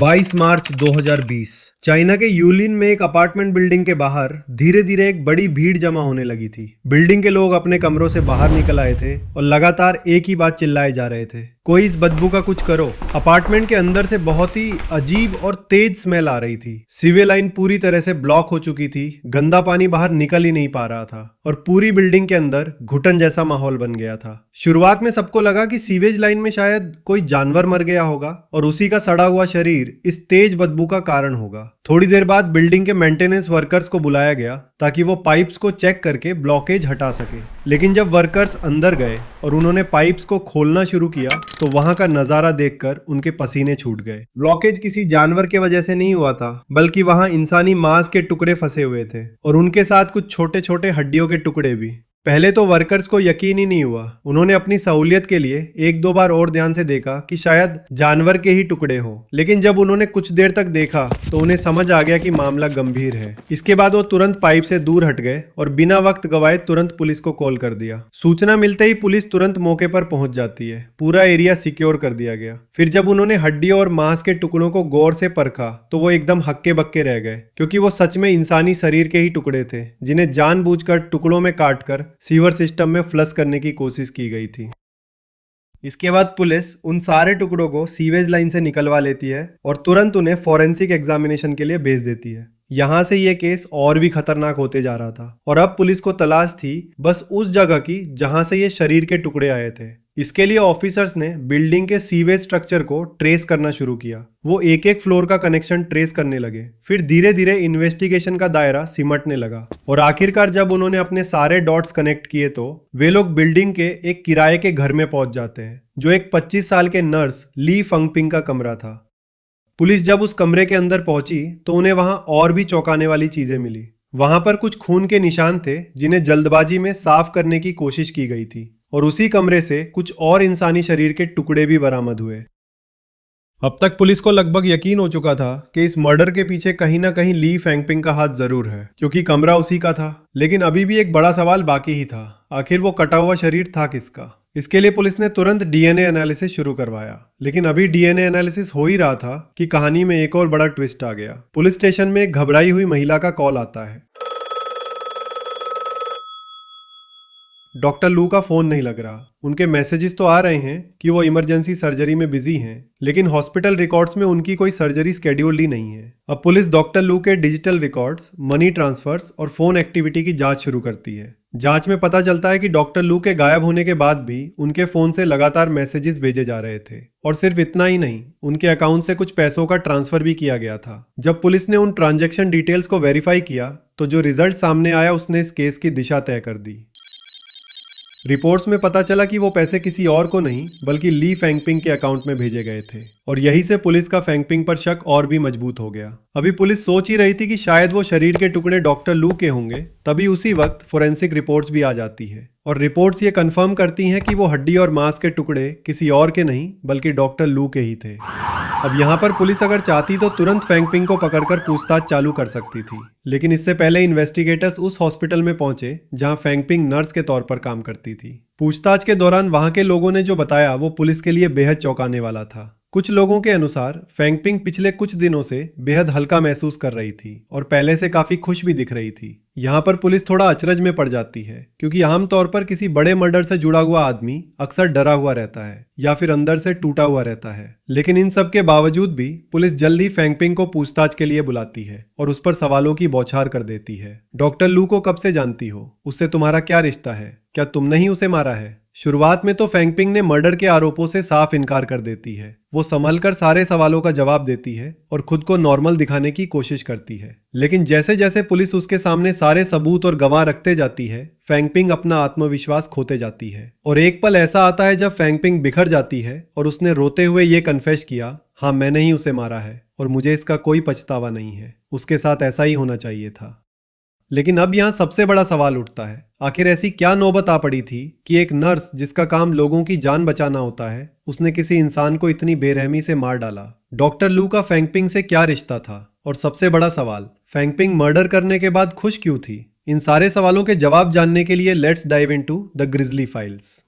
22 मार्च 2020 China के Yulin में एक अपार्टमेंट बिल्डिंग के बाहर धीरे धीरे एक बड़ी भीड़ जमा होने लगी थी। बिल्डिंग के लोग अपने कमरों से बाहर निकल आए थे और लगातार एक ही बात चिल्लाए जा रहे थे, कोई इस बदबू का कुछ करो। अपार्टमेंट के अंदर से बहुत ही अजीब और तेज स्मेल आ रही थी। सीवे लाइन पूरी तरह से ब्लॉक हो चुकी थी, गंदा पानी बाहर निकल ही नहीं पा रहा था और पूरी बिल्डिंग के अंदर घुटन जैसा माहौल बन गया था। शुरुआत में सबको लगा कि सीवेज लाइन में शायद कोई जानवर मर गया होगा और उसी का सड़ा हुआ शरीर इस तेज बदबू का कारण होगा। थोड़ी देर बाद बिल्डिंग के मेंटेनेंस वर्कर्स को बुलाया गया ताकि वो पाइप्स को चेक करके ब्लॉकेज हटा सके। लेकिन जब वर्कर्स अंदर गए और उन्होंने पाइप्स को खोलना शुरू किया तो वहां का नजारा देखकर उनके पसीने छूट गए। ब्लॉकेज किसी जानवर के वजह से नहीं हुआ था, बल्कि वहां इंसानी मांस के टुकड़े फंसे हुए थे और उनके साथ कुछ छोटे छोटे हड्डियों के टुकड़े भी। पहले तो वर्कर्स को यकीन ही नहीं हुआ। उन्होंने अपनी सहूलियत के लिए एक दो बार और ध्यान से देखा कि शायद जानवर के ही टुकड़े हों, लेकिन जब उन्होंने कुछ देर तक देखा तो उन्हें समझ आ गया कि मामला गंभीर है। इसके बाद वो तुरंत पाइप से दूर हट गए और बिना वक्त गवाए तुरंत पुलिस को कॉल कर दिया। सूचना मिलते ही पुलिस तुरंत मौके पर पहुंच जाती है। पूरा एरिया सिक्योर कर दिया गया। फिर जब उन्होंने हड्डियों और मांस के टुकड़ों को गौर से परखा तो वो एकदम हक्के बक्के रह गए, क्योंकि वो सच में इंसानी शरीर के ही टुकड़े थे जिन्हें जानबूझकर टुकड़ों में काटकर सीवर सिस्टम में फ्लश करने की कोशिश की गई थी। इसके बाद पुलिस उन सारे टुकड़ों को सीवेज लाइन से निकलवा लेती है और तुरंत उन्हें फॉरेंसिक एग्जामिनेशन के लिए भेज देती है। यहां से ये केस और भी खतरनाक होते जा रहा था और अब पुलिस को तलाश थी बस उस जगह की जहां से ये शरीर के टुकड़े आए थे। इसके लिए ऑफिसर्स ने बिल्डिंग के सीवेज स्ट्रक्चर को ट्रेस करना शुरू किया। वो एक एक फ्लोर का कनेक्शन ट्रेस करने लगे। फिर धीरे धीरे इन्वेस्टिगेशन का दायरा सिमटने लगा और आखिरकार जब उन्होंने अपने सारे डॉट्स कनेक्ट किए तो वे लोग बिल्डिंग के एक किराए के घर में पहुंच जाते हैं, जो एक 25 साल के नर्स ली फंगपिंग का कमरा था। पुलिस जब उस कमरे के अंदर पहुंची तो उन्हें वहां और भी चौंकाने वाली चीजें मिली। वहां पर कुछ खून के निशान थे जिन्हें जल्दबाजी में साफ करने की कोशिश की गई थी और उसी कमरे से कुछ और इंसानी शरीर के टुकड़े भी बरामद हुए। अब तक पुलिस को लगभग यकीन हो चुका था कि इस मर्डर के पीछे कहीं ना कहीं ली फैंगपिंग का हाथ जरूर है, क्योंकि कमरा उसी का था। लेकिन अभी भी एक बड़ा सवाल बाकी ही था, आखिर वो कटा हुआ शरीर था किसका। इसके लिए पुलिस ने तुरंत डीएनए एनालिसिस शुरू करवाया। लेकिन अभी डीएनए एनालिसिस हो ही रहा था कि कहानी में एक और बड़ा ट्विस्ट आ गया। पुलिस स्टेशन में एक घबराई हुई महिला का कॉल आता है। डॉक्टर लू का फोन नहीं लग रहा। उनके मैसेजेस तो आ रहे हैं कि वो इमरजेंसी सर्जरी में बिजी हैं, लेकिन हॉस्पिटल रिकॉर्ड्स में उनकी कोई सर्जरी स्केड्यूल्ड ही नहीं है। अब पुलिस डॉक्टर लू के डिजिटल रिकॉर्ड्स, मनी ट्रांसफर्स और फोन एक्टिविटी की जांच शुरू करती है। जांच में पता चलता है कि डॉक्टर लू के गायब होने के बाद भी उनके फोन से लगातार मैसेजेस भेजे जा रहे थे और सिर्फ इतना ही नहीं, उनके अकाउंट से कुछ पैसों का ट्रांसफर भी किया गया था। जब पुलिस ने उन ट्रांजैक्शन डिटेल्स को वेरीफाई किया तो जो रिजल्ट सामने आया उसने इस केस की दिशा तय कर दी। रिपोर्ट्स में पता चला कि वो पैसे किसी और को नहीं बल्कि ली फैंगपिंग के अकाउंट में भेजे गए थे और यहीं से पुलिस का फैंगपिंग पर शक और भी मजबूत हो गया। अभी पुलिस सोच ही रही थी कि शायद वो शरीर के टुकड़े डॉक्टर लू के होंगे, तभी उसी वक्त फोरेंसिक रिपोर्ट्स भी आ जाती है और रिपोर्ट्स ये कंफर्म करती हैं कि वो हड्डी और मांस के टुकड़े किसी और के नहीं बल्कि डॉक्टर लू के ही थे। अब यहाँ पर पुलिस अगर चाहती तो तुरंत फैंगपिंग को पकड़कर पूछताछ चालू कर सकती थी, लेकिन इससे पहले इन्वेस्टिगेटर्स उस हॉस्पिटल में पहुंचे जहां फैंगपिंग नर्स के तौर पर काम करती थी। पूछताछ के दौरान वहां के लोगों ने जो बताया वो पुलिस के लिए बेहद चौंकाने वाला था। कुछ लोगों के अनुसार फैंगपिंग पिछले कुछ दिनों से बेहद हल्का महसूस कर रही थी और पहले से काफी खुश भी दिख रही थी। यहाँ पर पुलिस थोड़ा अचरज में पड़ जाती है, क्योंकि आमतौर पर किसी बड़े मर्डर से जुड़ा हुआ आदमी अक्सर डरा हुआ रहता है या फिर अंदर से टूटा हुआ रहता है। लेकिन इन सब के बावजूद भी पुलिस जल्दी फैंगपिंग को पूछताछ के लिए बुलाती है और उस पर सवालों की बौछार कर देती है। डॉक्टर लू को कब से जानती हो? उससे तुम्हारा क्या रिश्ता है? क्या तुमने ही उसे मारा है? शुरुआत में तो फैंगपिंग ने मर्डर के आरोपों से साफ इनकार कर देती है। वो संभलकर सारे सवालों का जवाब देती है और खुद को नॉर्मल दिखाने की कोशिश करती है। लेकिन जैसे जैसे पुलिस उसके सामने सारे सबूत और गवाह रखते जाती है, फैंगपिंग अपना आत्मविश्वास खोते जाती है और एक पल ऐसा आता है जब फैंगपिंग बिखर जाती है और उसने रोते हुए ये कन्फेस किया, हाँ मैंने ही उसे मारा है और मुझे इसका कोई पछतावा नहीं है। उसके साथ ऐसा ही होना चाहिए था। लेकिन अब यहाँ सबसे बड़ा सवाल उठता है, आखिर ऐसी क्या नौबत आ पड़ी थी कि एक नर्स जिसका काम लोगों की जान बचाना होता है, उसने किसी इंसान को इतनी बेरहमी से मार डाला। डॉक्टर लू का फैंगपिंग से क्या रिश्ता था? और सबसे बड़ा सवाल, फैंगपिंग मर्डर करने के बाद खुश क्यों थी? इन सारे सवालों के जवाब जानने के लिए let's dive into the grizzly files.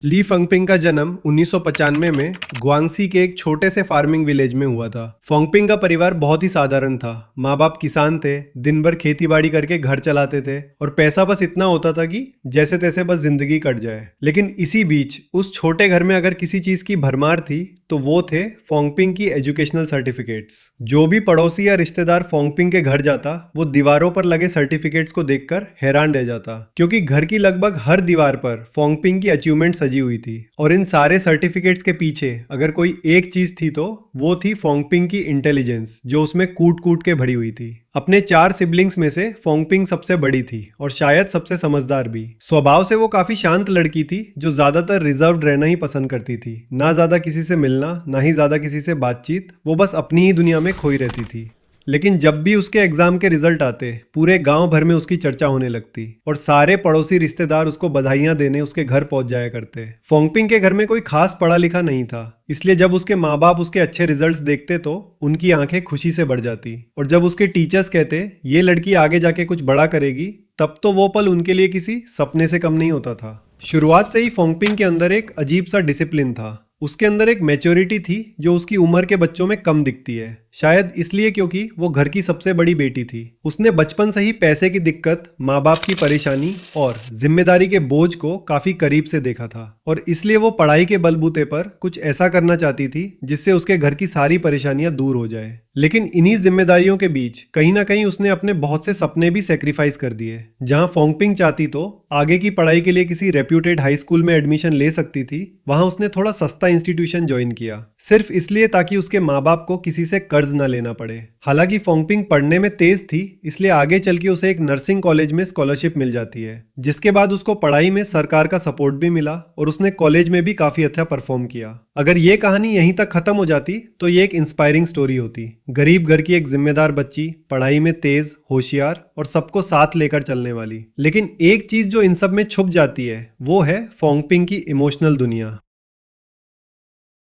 Li Fangping का जन्म 1995 में गुआंगसी के एक छोटे से फार्मिंग विलेज में हुआ था। फंगपिंग का परिवार बहुत ही साधारण था। माँ बाप किसान थे, दिन भर खेती बाड़ी करके घर चलाते थे और पैसा बस इतना होता था कि जैसे तैसे बस जिंदगी कट जाए। लेकिन इसी बीच उस छोटे घर में अगर किसी चीज की भरमार थी तो वो थे फंगपिंग की एजुकेशनल सर्टिफिकेट्स। जो भी पड़ोसी या रिश्तेदार फंगपिंग के घर जाता वो दीवारों पर लगे सर्टिफिकेट्स को देखकर हैरान रह जाता, क्योंकि घर की लगभग हर दीवार पर फंगपिंग की अचीवमेंट सजी हुई थी। और इन सारे सर्टिफिकेट्स के पीछे अगर कोई एक चीज थी तो वो थी फंगपिंग की इंटेलिजेंस, जो उसमें कूट कूट के भरी हुई थी। अपने 4 सिबलिंग्स में से फंगपिंग सबसे बड़ी थी और शायद सबसे समझदार भी। स्वभाव से वो काफी शांत लड़की थी, जो ज्यादातर रिजर्व्ड रहना ही पसंद करती थी। ना ज्यादा किसी से मिलना, ना ही ज्यादा किसी से बातचीत। वो बस अपनी ही दुनिया में खोई रहती थी। लेकिन जब भी उसके एग्जाम के रिजल्ट आते पूरे गांव भर में उसकी चर्चा होने लगती और सारे पड़ोसी रिश्तेदार उसको बधाइयां देने उसके घर पहुंच जाया करते। फंगपिंग के घर में कोई खास पढ़ा लिखा नहीं था, इसलिए जब उसके माँ बाप उसके अच्छे रिजल्ट्स देखते तो उनकी आंखें खुशी से बढ़ जाती। और जब उसके टीचर्स कहते ये लड़की आगे जाके कुछ बड़ा करेगी, तब तो वो पल उनके लिए किसी सपने से कम नहीं होता था। शुरुआत से ही फंगपिंग के अंदर एक अजीब सा डिसिप्लिन था। उसके अंदर एक मैच्योरिटी थी जो उसकी उम्र के बच्चों में कम दिखती है, शायद इसलिए क्योंकि वो घर की सबसे बड़ी बेटी थी। उसने बचपन से ही पैसे की दिक्कत, माँ बाप की परेशानी और जिम्मेदारी के बोझ को काफी करीब से देखा था, और इसलिए वो पढ़ाई के बलबूते पर कुछ ऐसा करना चाहती थी जिससे उसके घर की सारी परेशानियां दूर हो जाए। लेकिन इन्हीं जिम्मेदारियों के बीच कहीं ना कहीं उसने अपने बहुत से सपने भी सेक्रीफाइस कर दिए। जहां फंगपिंग चाहती तो आगे की पढ़ाई के लिए किसी रेप्यूटेड हाई स्कूल में एडमिशन ले सकती थी, वहां उसने थोड़ा सस्ता इंस्टीट्यूशन ज्वाइन किया, सिर्फ इसलिए ताकि उसके माँ बाप को किसी से कर्ज ना लेना पड़े। हालांकि फंगपिंग पढ़ने में तेज थी, इसलिए आगे चल के उसे एक नर्सिंग कॉलेज में स्कॉलरशिप मिल जाती है, जिसके बाद उसको पढ़ाई में सरकार का सपोर्ट भी मिला और उसने कॉलेज में भी काफी अच्छा परफॉर्म किया। अगर ये कहानी यहीं तक खत्म हो जाती तो ये एक इंस्पायरिंग स्टोरी होती। गरीब घर की एक जिम्मेदार बच्ची, पढ़ाई में तेज, होशियार और सबको साथ लेकर चलने वाली। लेकिन एक चीज जो इन सब में छुप जाती है वो है फंगपिंग की इमोशनल दुनिया।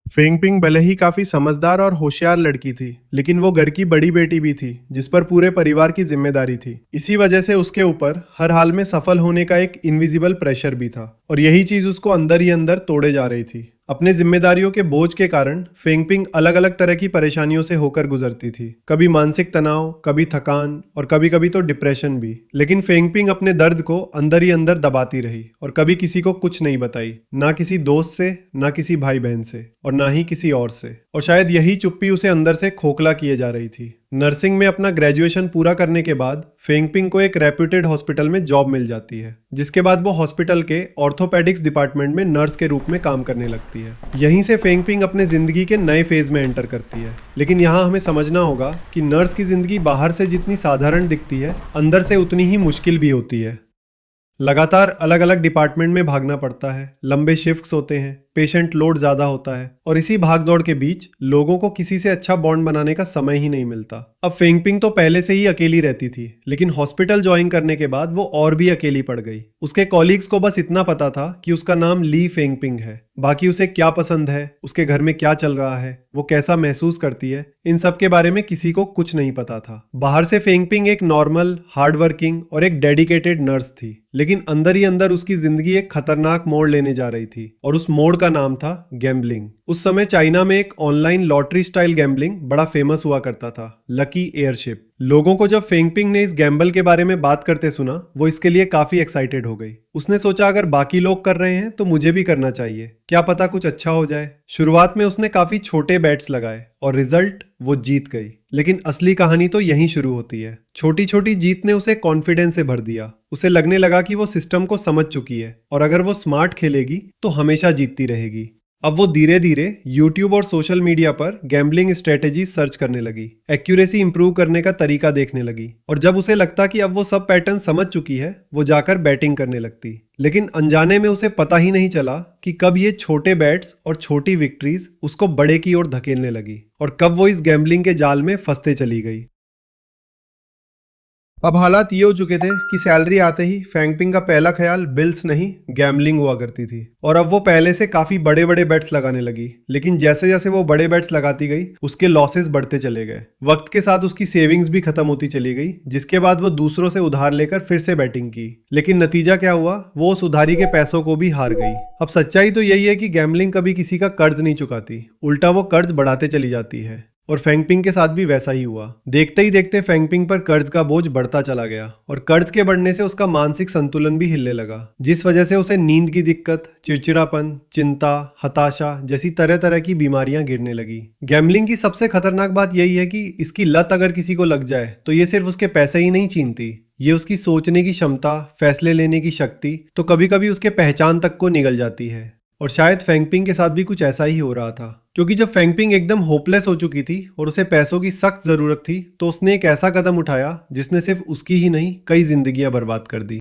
फेंगपिंग भले ही काफी समझदार और होशियार लड़की थी, लेकिन वो घर की बड़ी बेटी भी थी जिस पर पूरे परिवार की जिम्मेदारी थी। इसी वजह से उसके ऊपर हर हाल में सफल होने का एक इनविजिबल प्रेशर भी था, और यही चीज उसको अंदर ही अंदर तोड़े जा रही थी। अपने जिम्मेदारियों के बोझ के कारण फेंगपिंग अलग अलग तरह की परेशानियों से होकर गुजरती थी। कभी मानसिक तनाव, कभी थकान और कभी कभी तो डिप्रेशन भी। लेकिन फेंगपिंग अपने दर्द को अंदर ही अंदर दबाती रही और कभी किसी को कुछ नहीं बताई, ना किसी दोस्त से, ना किसी भाई बहन से, और ना ही किसी और से। और शायद यही चुप्पी उसे अंदर से खोखला किए जा रही थी। नर्सिंग में अपना ग्रेजुएशन पूरा करने के बाद फेंगपिंग को एक रेप्यूटेड हॉस्पिटल में जॉब मिल जाती है, जिसके बाद वो हॉस्पिटल के ऑर्थोपेडिक्स डिपार्टमेंट में नर्स के रूप में काम करने लगती है। यहीं से फेंगपिंग अपने जिंदगी के नए फेज में एंटर करती है। लेकिन यहाँ हमें समझना होगा कि नर्स की जिंदगी बाहर से जितनी साधारण दिखती है, अंदर से उतनी ही मुश्किल भी होती है। लगातार अलग अलग डिपार्टमेंट में भागना पड़ता है, लंबे शिफ्ट्स होते हैं, पेशेंट लोड ज़्यादा होता है, और इसी भागदौड़ के बीच लोगों को किसी से अच्छा बॉन्ड बनाने का समय ही नहीं मिलता। अब फेंगपिंग तो पहले से ही अकेली रहती थी, लेकिन हॉस्पिटल ज्वाइन करने के बाद वो और भी अकेली पड़ गई। उसके कॉलीग्स को बस इतना पता था कि उसका नाम ली फेंगपिंग है। बाकी उसे क्या पसंद है, उसके घर में क्या चल रहा है, वो कैसा महसूस करती है, इन सब के बारे में किसी को कुछ नहीं पता था। बाहर से फेंगपिंग एक नॉर्मल, हार्डवर्किंग और एक डेडिकेटेड नर्स थी, लेकिन अंदर ही अंदर उसकी जिंदगी एक खतरनाक मोड़ लेने जा रही थी, और उस मोड़ का नाम था गैम्बलिंग। उस समय चाइना में एक ऑनलाइन लॉटरी स्टाइल गैम्बलिंग बड़ा फेमस हुआ करता था, लकी एयरशिप। लोगों को जब फेंगपिंग ने इस गैम्बल के बारे में बात करते सुना, वो इसके लिए काफी एक्साइटेड हो गई। उसने सोचा अगर बाकी लोग कर रहे हैं तो मुझे भी करना चाहिए, क्या पता कुछ अच्छा हो जाए। शुरुआत में उसने काफी छोटे बैट्स लगाए और रिजल्ट, वो जीत गई। लेकिन असली कहानी तो यहीं शुरू होती है। छोटी छोटी जीत ने उसे कॉन्फिडेंस से भर दिया। उसे लगने लगा कि वो सिस्टम को समझ चुकी है और अगर वो स्मार्ट खेलेगी तो हमेशा जीतती रहेगी। अब वो धीरे धीरे YouTube और सोशल मीडिया पर गैम्बलिंग स्ट्रेटेजी सर्च करने लगी, एक्यूरेसी इंप्रूव करने का तरीका देखने लगी, और जब उसे लगता कि अब वो सब पैटर्न समझ चुकी है, वो जाकर बैटिंग करने लगती। लेकिन अनजाने में उसे पता ही नहीं चला कि कब ये छोटे बैट्स और छोटी विक्ट्रीज उसको बड़े की ओर धकेलने लगी, और कब वो इस गैम्बलिंग के जाल में फंसते चली गई। अब हालात ये हो चुके थे कि सैलरी आते ही फेंगपिंग का पहला ख्याल बिल्स नहीं गैम्बलिंग हुआ करती थी। और अब वो पहले से काफी बड़े बड़े बेट्स लगाने लगी, लेकिन जैसे जैसे वो बड़े बेट्स लगाती गई उसके लॉसेस बढ़ते चले गए। वक्त के साथ उसकी सेविंग्स भी खत्म होती चली गई, जिसके बाद वो दूसरों से उधार लेकर फिर से बैटिंग की। लेकिन नतीजा क्या हुआ, वो उस उधारी के पैसों को भी हार गई। अब सच्चाई तो यही है कि गैम्बलिंग कभी किसी का कर्ज नहीं चुकाती, उल्टा वो कर्ज बढ़ाते चली जाती है। और फेंगपिंग के साथ भी वैसा ही हुआ। देखते ही देखते फेंगपिंग पर कर्ज का बोझ बढ़ता चला गया और कर्ज के बढ़ने से उसका मानसिक संतुलन भी हिलने लगा, जिस वजह से उसे नींद की दिक्कत, चिड़चिड़ापन, चिंता, हताशा जैसी तरह तरह की बीमारियां गिरने लगी। गैम्बलिंग की सबसे खतरनाक बात यही है कि इसकी लत अगर किसी को लग जाए तो ये सिर्फ उसके पैसे ही नहीं छीनती, ये उसकी सोचने की क्षमता, फैसले लेने की शक्ति, तो कभी कभी उसके पहचान तक को निगल जाती है। और शायद फेंगपिंग के साथ भी कुछ ऐसा ही हो रहा था, क्योंकि जब फेंगपिंग एकदम होपलेस हो चुकी थी और उसे पैसों की सख्त जरूरत थी, तो उसने एक ऐसा कदम उठाया जिसने सिर्फ उसकी ही नहीं कई जिंदगियां बर्बाद कर दी।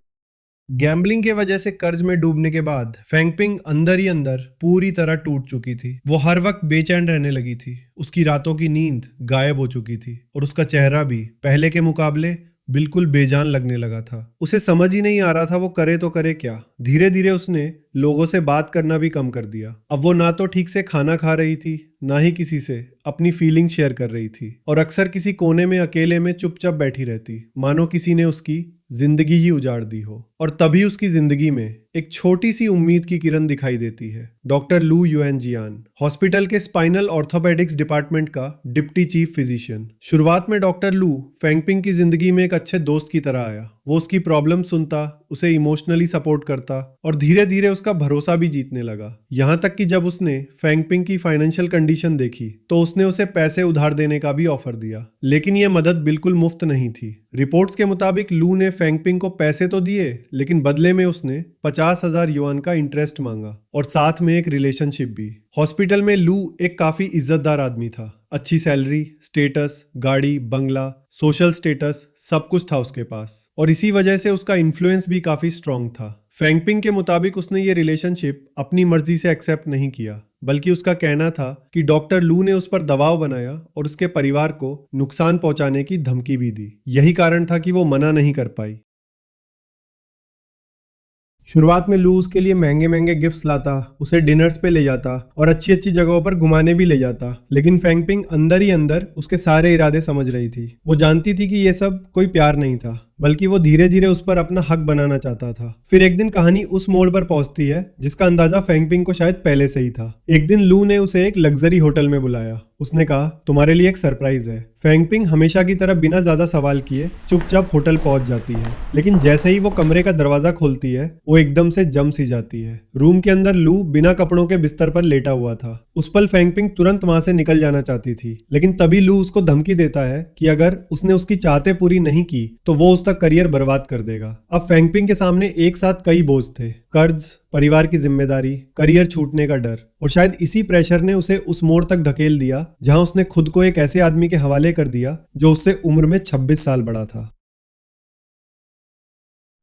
गैम्बलिंग के वजह से कर्ज में डूबने के बाद फेंगपिंग अंदर ही अंदर पूरी तरह टूट चुकी थी। वो हर वक्त बेचैन रहने लगी थी, उसकी रातों की नींद गायब हो चुकी थी और उसका चेहरा भी पहले के मुकाबले बिल्कुल बेजान लगने लगा था। उसे समझ ही नहीं आ रहा था वो करे तो करे क्या। धीरे धीरे उसने लोगों से बात करना भी कम कर दिया। अब वो ना तो ठीक से खाना खा रही थी, ना ही किसी से अपनी फीलिंग शेयर कर रही थी और अक्सर किसी कोने में अकेले में चुपचाप बैठी रहती, मानो किसी ने उसकी जिंदगी ही उजाड़ दी हो। और तभी उसकी जिंदगी में एक छोटी सी उम्मीद की किरण दिखाई देती है। डॉक्टर लू युएनजियान, हॉस्पिटल के स्पाइनल ऑर्थोपेडिक्स डिपार्टमेंट का डिप्टी चीफ फिजिशियन। शुरुआत में डॉक्टर लू फेंगपिंग की जिंदगी में एक अच्छे दोस्त की तरह आया। वो उसकी प्रॉब्लम सुनता, उसे इमोशनली सपोर्ट करता और धीरे धीरे उसका भरोसा भी जीतने लगा। यहाँ तक कि जब उसने फेंगपिंग की फाइनेंशियल कंडीशन देखी तो उसने उसे पैसे उधार देने का भी ऑफर दिया। लेकिन यह मदद बिल्कुल मुफ्त नहीं थी। रिपोर्ट्स के मुताबिक लू ने फेंगपिंग को पैसे तो दिए, लेकिन बदले में उसने 50,000 युआन का इंटरेस्ट मांगा और साथ में एक रिलेशनशिप भी। हॉस्पिटल में लू एक काफी इज्जतदार आदमी था। अच्छी सैलरी, स्टेटस, गाड़ी, बंगला, सोशल स्टेटस, सब कुछ था उसके पास और इसी वजह से उसका इन्फ्लुएंस भी काफी स्ट्रांग था। फेंगपिंग के मुताबिक उसने ये रिलेशनशिप अपनी मर्जी से एक्सेप्ट नहीं किया, बल्कि उसका कहना था कि डॉक्टर लू ने उस पर दबाव बनाया और उसके परिवार को नुकसान पहुंचाने की धमकी भी दी। यही कारण था कि वो मना नहीं कर पाई। शुरुआत में लू उसके लिए महंगे महंगे गिफ्ट्स लाता, उसे डिनर्स पे ले जाता और अच्छी अच्छी जगहों पर घुमाने भी ले जाता। लेकिन फेंगपिंग अंदर ही अंदर उसके सारे इरादे समझ रही थी। वो जानती थी कि ये सब कोई प्यार नहीं था, बल्कि वो धीरे धीरे उस पर अपना हक बनाना चाहता था। फिर एक दिन कहानी उस मोड़ पर पहुंचती है जिसका अंदाजा फेंगपिंग को शायद पहले से ही था। एक दिन लू ने उसे एक लग्जरी होटल में बुलाया। उसने कहा, तुम्हारे लिए एक सरप्राइज है। फेंगपिंग हमेशा की तरह बिना ज्यादा सवाल किए चुपचाप होटल पहुंच जाती है, लेकिन जैसे ही वो कमरे का दरवाजा खोलती है वो एकदम से जम सी जाती है। रूम के अंदर लू बिना कपड़ों के बिस्तर पर लेटा हुआ था। उस पल फेंगपिंग तुरंत वहां से निकल जाना चाहती थी, लेकिन तभी लू उसको धमकी देता है कि अगर उसने उसकी चाहते पूरी नहीं की तो वो उसका करियर बर्बाद कर देगा। अब फेंगपिंग के सामने एक साथ कई बोझ थे, कर्ज, परिवार की जिम्मेदारी, करियर छूटने का डर, और शायद इसी प्रेशर ने उसे उस मोड़ तक धकेल दिया जहां उसने खुद को एक ऐसे आदमी के हवाले कर दिया जो उससे उम्र में 26 साल बड़ा था।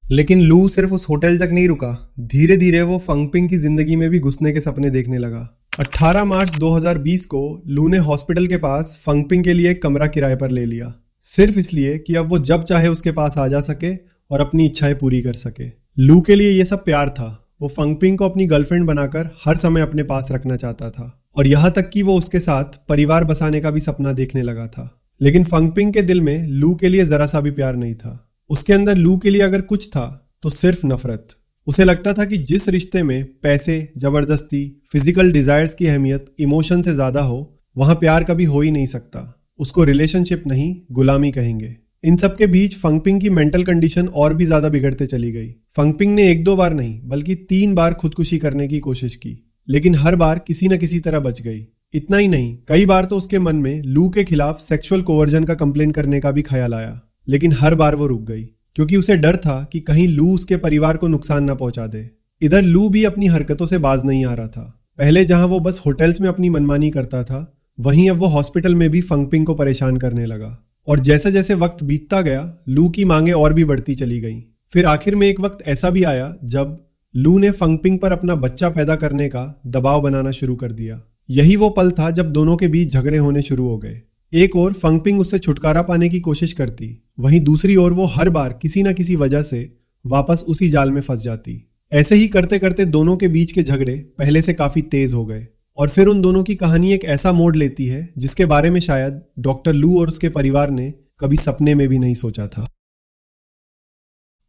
लेकिन लू सिर्फ उस होटल तक नहीं रुका। धीरे धीरे वो फेंगपिंग की जिंदगी में भी घुसने के सपने देखने लगा। 18 मार्च 2020 को लू ने हॉस्पिटल के पास फेंगपिंग के लिए एक कमरा किराए पर ले लिया, सिर्फ इसलिए कि अब वो जब चाहे उसके पास आ जा सके और अपनी इच्छाएं पूरी कर सके। लू के लिए ये सब प्यार था। वो फेंगपिंग को अपनी गर्लफ्रेंड बनाकर हर समय अपने पास रखना चाहता था और यहाँ तक कि वो उसके साथ परिवार बसाने का भी सपना देखने लगा था। लेकिन फेंगपिंग के दिल में लू के लिए जरा सा भी प्यार नहीं था। उसके अंदर लू के लिए अगर कुछ था तो सिर्फ नफरत। उसे लगता था कि जिस रिश्ते में पैसे, जबरदस्ती, फिजिकल डिजायर्स की अहमियत इमोशन से ज्यादा हो, वहां प्यार कभी हो ही नहीं सकता। उसको रिलेशनशिप नहीं, गुलामी कहेंगे। इन सब के बीच फेंगपिंग की मेंटल कंडीशन और भी ज्यादा बिगड़ते चली गई। फेंगपिंग ने 1-2 बार नहीं बल्कि 3 बार खुदकुशी करने की कोशिश की, लेकिन हर बार किसी न किसी तरह बच गई। इतना ही नहीं, कई बार तो उसके मन में लू के खिलाफ सेक्सुअल कोवर्जन का कंप्लेंट करने का भी ख्याल आया, लेकिन हर बार वो रुक गई क्योंकि उसे डर था कि कहीं लू उसके परिवार को नुकसान ना पहुंचा दे। इधर लू भी अपनी हरकतों से बाज नहीं आ रहा था। पहले जहां वो बस होटल्स में अपनी मनमानी करता था, वहीं अब वो हॉस्पिटल में भी फेंगपिंग को परेशान करने लगा। और जैसे जैसे वक्त बीतता गया, लू की मांगे और भी बढ़ती चली गईं। फिर आखिर में एक वक्त ऐसा भी आया जब लू ने फेंगपिंग पर अपना बच्चा पैदा करने का दबाव बनाना शुरू कर दिया। यही वो पल था जब दोनों के बीच झगड़े होने शुरू हो गए। एक और फेंगपिंग उससे छुटकारा पाने की कोशिश करती, वहीं दूसरी ओर वो हर बार किसी न किसी वजह से वापस उसी जाल में फंस जाती। ऐसे ही करते करते दोनों के बीच के झगड़े पहले से काफी तेज हो गए और फिर उन दोनों की कहानी एक ऐसा मोड़ लेती है जिसके बारे में शायद डॉक्टर लू और उसके परिवार ने कभी सपने में भी नहीं सोचा था।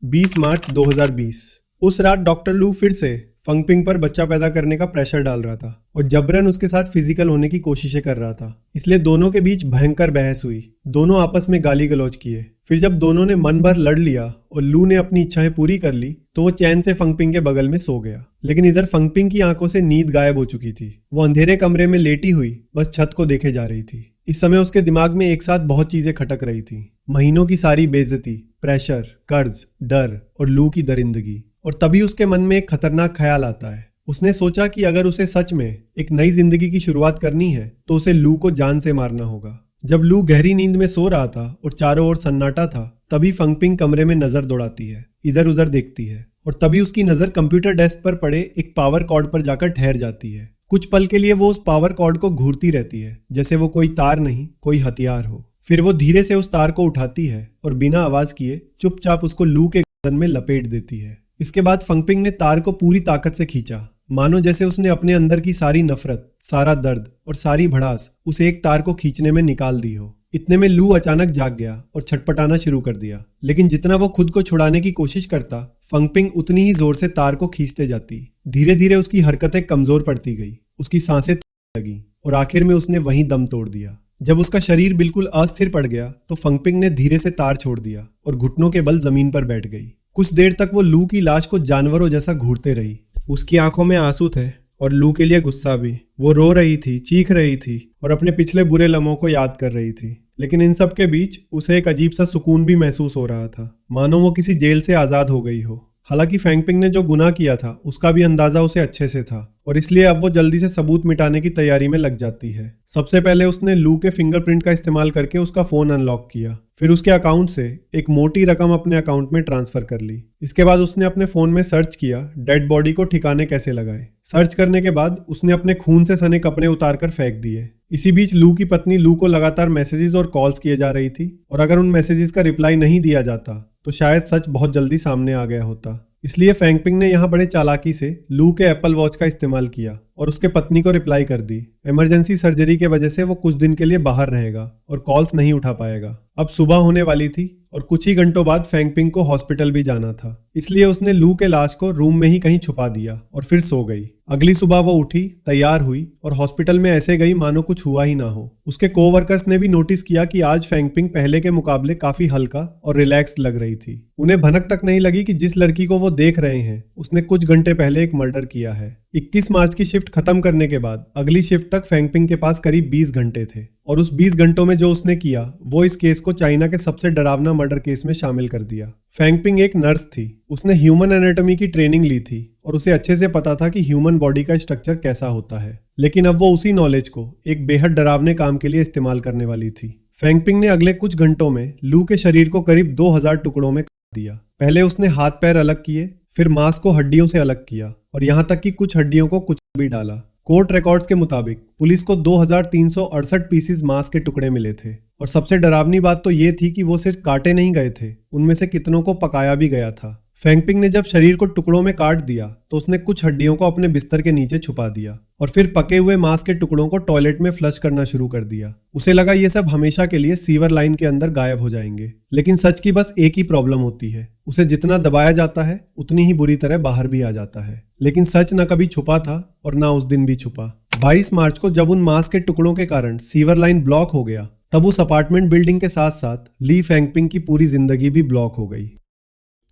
20 मार्च 2020। उस रात डॉक्टर लू फिर से फंगपिंग पर बच्चा पैदा करने का प्रेशर डाल रहा था और जबरन उसके साथ फिजिकल होने की कोशिशें कर रहा था। इसलिए दोनों के बीच भयंकर बहस हुई। दोनों आपस में गाली गलौज किए। फिर जब दोनों ने मन भर लड़ लिया और लू ने अपनी इच्छाएं पूरी कर ली तो वो चैन से फंगपिंग के बगल में सो गया। लेकिन इधर फंगपिंग की आंखों से नींद गायब हो चुकी थी। वो अंधेरे कमरे में लेटी हुई बस छत को देखे जा रही थी। इस समय उसके दिमाग में एक साथ बहुत चीजें खटक रही थी। महीनों की सारी बेइज्जती, प्रेशर, कर्ज, डर और लू की दरिंदगी। और तभी उसके मन में एक खतरनाक ख्याल आता है। उसने सोचा कि अगर उसे सच में एक नई जिंदगी की शुरुआत करनी है तो उसे लू को जान से मारना होगा। जब लू गहरी नींद में सो रहा था और चारों ओर सन्नाटा था तभी फंगपिंग कमरे में नजर दौड़ाती है, इधर उधर देखती है और तभी उसकी नजर कंप्यूटर डेस्क पर पड़े एक पावर कॉर्ड पर जाकर ठहर जाती है। कुछ पल के लिए वो उस पावर कॉर्ड को घूरती रहती है जैसे वो कोई तार नहीं कोई हथियार हो। फिर वो धीरे से उस तार को उठाती है और बिना आवाज किए चुपचाप उसको लू के गर्दन में लपेट देती है। इसके बाद फंगपिंग ने तार को पूरी ताकत से खींचा, मानो जैसे उसने अपने अंदर की सारी नफरत, सारा दर्द और सारी भड़ास उस एक तार को खींचने में निकाल दी हो। इतने में लू अचानक जाग गया और छटपटाना शुरू कर दिया। लेकिन जितना वो खुद को छुड़ाने की कोशिश करता, फंगपिंग उतनी ही जोर से तार को खींचते जाती। धीरे धीरे उसकी हरकतें कमजोर पड़ती गई, उसकी सांसें लगी और आखिर में उसने वहीं दम तोड़ दिया। जब उसका शरीर बिल्कुल अस्थिर पड़ गया तो फंगपिंग ने धीरे से तार छोड़ दिया और घुटनों के बल जमीन पर बैठ गई। कुछ देर तक वो लू की लाश को जानवरों जैसा घूरते रही। उसकी आंखों में आंसू थे और लू के लिए गुस्सा भी। वो रो रही थी, चीख रही थी और अपने पिछले बुरे लम्हों को याद कर रही थी। लेकिन इन सब के बीच उसे एक अजीब सा सुकून भी महसूस हो रहा था, मानो वो किसी जेल से आजाद हो गई हो। हालांकि फंगपिंग ने जो गुनाह किया था उसका भी अंदाजा उसे अच्छे से था और इसलिए अब वो जल्दी से सबूत मिटाने की तैयारी में लग जाती है। सबसे पहले उसने लू के फिंगरप्रिंट का इस्तेमाल करके उसका फोन अनलॉक किया। फिर उसके अकाउंट से एक मोटी रकम अपने अकाउंट में ट्रांसफर कर ली। इसके बाद उसने अपने फोन में सर्च किया डेड बॉडी को ठिकाने कैसे लगाए। सर्च करने के बाद उसने अपने खून से सने कपड़े उतारकर फेंक दिए। इसी बीच लू की पत्नी लू को लगातार मैसेजेस और कॉल्स किए जा रही थी और अगर उन मैसेजेस का रिप्लाई नहीं दिया जाता तो शायद सच बहुत जल्दी सामने आ गया होता। इसलिए फंगपिंग ने यहाँ बड़े चालाकी से लू के एप्पल वॉच का इस्तेमाल किया और उसके पत्नी को रिप्लाई कर दी। इमरजेंसी सर्जरी के वजह से वो कुछ दिन के लिए बाहर रहेगा और कॉल्स नहीं उठा पाएगा। अब सुबह होने वाली थी और कुछ ही घंटों बाद फंगपिंग को हॉस्पिटल भी जाना था, इसलिए उसने लू के लाश को रूम में ही कहीं छुपा दिया और फिर सो गई। अगली सुबह वो उठी, तैयार हुई और हॉस्पिटल में ऐसे गई मानो कुछ हुआ ही ना हो। उसके कोवर्कर्स ने भी नोटिस किया कि आज फंगपिंग पहले के मुकाबले काफी हल्का और रिलैक्स्ड लग रही थी। उन्हें भनक तक नहीं लगी कि जिस लड़की को वो देख रहे हैं उसने कुछ घंटे पहले एक मर्डर किया है। 21 मार्च की शिफ्ट खत्म करने के बाद अगली शिफ्ट तक फंगपिंग के पास करीब 20 घंटे थे और उस 20 घंटों में जो उसने किया वो इस केस को चाइना के सबसे डरावना मर्डर केस में शामिल कर दिया। फंगपिंग एक नर्स थी। उसने ह्यूमन एनाटॉमी की ट्रेनिंग ली थी और उसे अच्छे से पता था कि ह्यूमन बॉडी का स्ट्रक्चर कैसा होता है। लेकिन अब वो उसी नॉलेज को एक बेहद डरावने काम के लिए इस्तेमाल करने वाली थी। फंगपिंग ने अगले कुछ घंटों में लू के शरीर को करीब 2000 टुकड़ों में काट दिया। पहले उसने हाथ पैर अलग किए, फिर मांस को हड्डियों से अलग किया और यहाँ तक कि कुछ हड्डियों को कुचल भी डाला। कोर्ट रिकॉर्ड्स के मुताबिक पुलिस को 2368 पीसेस मांस के टुकड़े मिले थे और सबसे डरावनी बात तो ये थी कि वो सिर्फ काटे नहीं गए थे, उनमें से कितनों को पकाया भी गया था। फंगपिंग ने जब शरीर को टुकड़ों में काट दिया तो उसने कुछ हड्डियों को अपने बिस्तर के नीचे छुपा दिया और फिर पके हुए मांस के टुकड़ों को टॉयलेट में फ्लश करना शुरू कर दिया। उसे लगा ये सब हमेशा के लिए सीवर लाइन के अंदर गायब हो जाएंगे। लेकिन सच की बस एक ही प्रॉब्लम होती है, उसे जितना दबाया जाता है उतनी ही बुरी तरह बाहर भी आ जाता है। लेकिन सच न कभी छुपा था और ना उस दिन भी छुपा। 22 मार्च को जब उन मांस के टुकड़ों के कारण सीवर लाइन ब्लॉक हो गया तब उस अपार्टमेंट बिल्डिंग के साथ साथ ली फंगपिंग की पूरी जिंदगी भी ब्लॉक हो गई।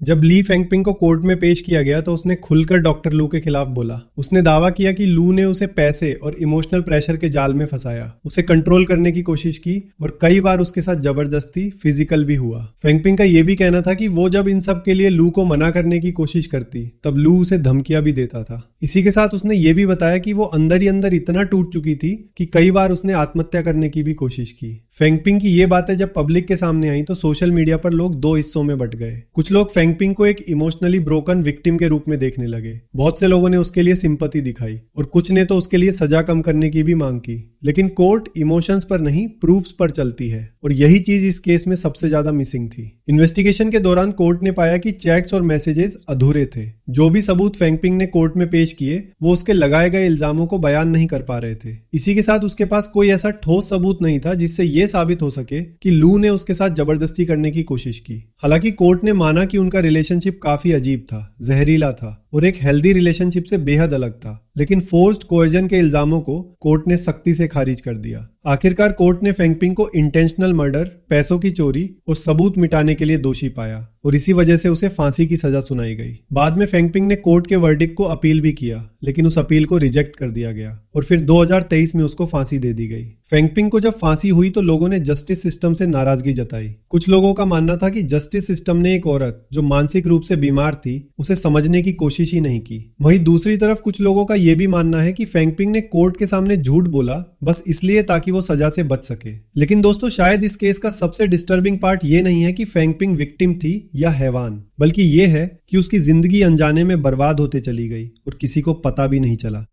जब ली फंगपिंग को कोर्ट में पेश किया गया तो उसने खुलकर डॉक्टर लू के खिलाफ बोला। उसने दावा किया कि लू ने उसे पैसे और इमोशनल प्रेशर के जाल में फंसाया, उसे कंट्रोल करने की कोशिश की और कई बार उसके साथ जबरदस्ती फिजिकल भी हुआ। फंगपिंग का यह भी कहना था कि वो जब इन सब के लिए लू को मना करने की कोशिश करती तब लू उसे धमकियां भी देता था। इसी के साथ उसने ये भी बताया कि वो अंदर ही अंदर इतना टूट चुकी थी कि कई बार उसने आत्महत्या करने की भी कोशिश की। फंगपिंग की ये बातें जब पब्लिक के सामने आई तो सोशल मीडिया पर लोग दो हिस्सों में बंट गए। कुछ लोग फंगपिंग को एक इमोशनली ब्रोकन विक्टिम के रूप में देखने लगे। बहुत से लोगों ने उसके लिए सिंपैथी दिखाई और कुछ ने तो उसके लिए सजा कम करने की भी मांग की। लेकिन कोर्ट इमोशंस पर नहीं प्रूफ्स पर चलती है और यही चीज इस केस में सबसे ज्यादा मिसिंग थी। इन्वेस्टिगेशन के दौरान कोर्ट ने पाया कि चैट्स और मैसेजेस अधूरे थे। जो भी सबूत फेंगपिंग ने कोर्ट में पेश किए वो उसके लगाए गए इल्जामों को बयान नहीं कर पा रहे थे। इसी के साथ उसके पास कोई ऐसा ठोस सबूत नहीं था जिससे ये साबित हो सके कि लू ने उसके साथ जबरदस्ती करने की कोशिश की। हालांकि कोर्ट ने माना कि उनका रिलेशनशिप काफी अजीब था, जहरीला था और एक हेल्दी रिलेशनशिप से बेहद अलग था, लेकिन फोर्स्ड कोएर्जन के इल्जामों को कोर्ट ने सख्ती से खारिज कर दिया। आखिरकार कोर्ट ने फेंगपिंग को इंटेंशनल मर्डर, पैसों की चोरी और सबूत मिटाने के लिए दोषी पाया और इसी वजह से उसे फांसी की सजा सुनाई गई। बाद में फेंगपिंग ने कोर्ट के वर्डिक्ट को अपील भी किया, लेकिन उस अपील को रिजेक्ट कर दिया गया और फिर 2023 में उसको फांसी दे दी गई। फेंगपिंग को जब फांसी हुई तो लोगों ने जस्टिस सिस्टम से नाराजगी जताई। कुछ लोगों का मानना था कि जस्टिस सिस्टम ने एक औरत जो मानसिक रूप से बीमार थी उसे समझने की कोशिश ही नहीं की। वहीं दूसरी तरफ कुछ लोगों का यह भी मानना है कि फेंगपिंग ने कोर्ट के सामने झूठ बोला बस इसलिए ताकि वो सजा से बच सके। लेकिन दोस्तों, शायद इस केस का सबसे डिस्टर्बिंग पार्ट ये नहीं है कि फेंगपिंग विक्टिम थी या हैवान, बल्कि ये है कि उसकी जिंदगी अनजाने में बर्बाद होते चली गई और किसी को पता भी नहीं चला।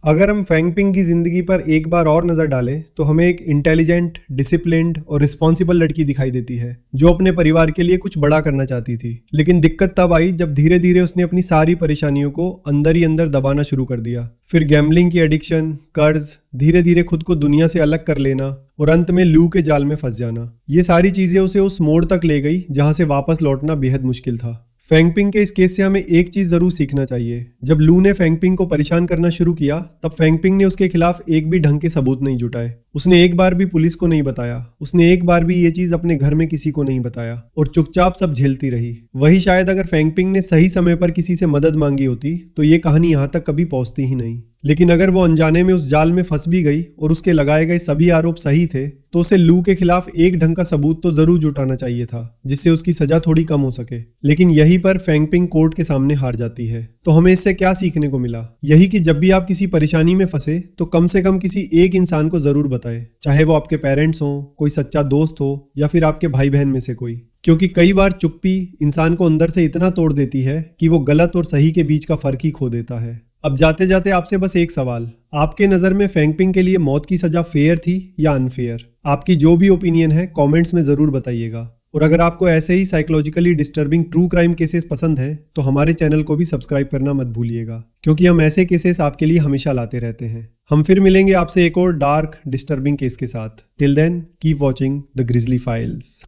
अगर हम फेंगपिंग की जिंदगी पर एक बार और नजर डालें तो हमें एक इंटेलिजेंट, डिसिप्लिन्ड और रिस्पॉन्सिबल लड़की दिखाई देती है जो अपने परिवार के लिए कुछ बड़ा करना चाहती थी। लेकिन दिक्कत तब आई जब धीरे धीरे उसने अपनी सारी परेशानियों को अंदर ही अंदर दबाना शुरू कर दिया। फिर गैम्बलिंग की एडिक्शन, कर्ज, धीरे धीरे खुद को दुनिया से अलग कर लेना और अंत में लू के जाल में फंस जाना, ये सारी चीजें उसे उस मोड़ तक ले गई जहां से वापस लौटना बेहद मुश्किल था। फेंगपिंग के इस केस से हमें एक चीज जरूर सीखना चाहिए। जब लू ने फेंगपिंग को परेशान करना शुरू किया तब फेंगपिंग ने उसके खिलाफ एक भी ढंग के सबूत नहीं जुटाए। उसने एक बार भी पुलिस को नहीं बताया, उसने एक बार भी ये चीज अपने घर में किसी को नहीं बताया और चुपचाप सब झेलती रही। वही शायद अगर फेंगपिंग ने सही समय पर किसी से मदद मांगी होती तो ये कहानी यहाँ तक कभी पहुंचती ही नहीं। लेकिन अगर वो अनजाने में उस जाल में फंस भी गई और उसके लगाए गए सभी आरोप सही थे तो उसे लू के खिलाफ एक ढंग का सबूत तो जरूर जुटाना चाहिए था जिससे उसकी सजा थोड़ी कम हो सके। लेकिन यहीं पर फेंगपिंग कोर्ट के सामने हार जाती है। तो हमें इससे क्या सीखने को मिला? यही कि जब भी आप किसी परेशानी में फंसे तो कम से कम किसी एक इंसान को जरूर बताएं, चाहे वो आपके पेरेंट्स हो, कोई सच्चा दोस्त हो या फिर आपके भाई बहन में से कोई। क्योंकि कई बार चुप्पी इंसान को अंदर से इतना तोड़ देती है कि वो गलत और सही के बीच का फर्क ही खो देता है। अब जाते जाते आपसे बस एक सवाल, आपके नज़र में फेंगपिंग के लिए मौत की सज़ा फेयर थी या अनफेयर? आपकी जो भी ओपिनियन है कमेंट्स में ज़रूर बताइएगा। और अगर आपको ऐसे ही psychologically disturbing true crime cases पसंद हैं तो हमारे चैनल को भी सब्सक्राइब करना मत भूलिएगा, क्योंकि हम ऐसे केसेस आपके लिए हमेशा लाते रहते हैं। हम फिर मिलेंगे आपसे एक और डार्क डिस्टर्बिंग केस के साथ। Till then keep watching the grizzly files.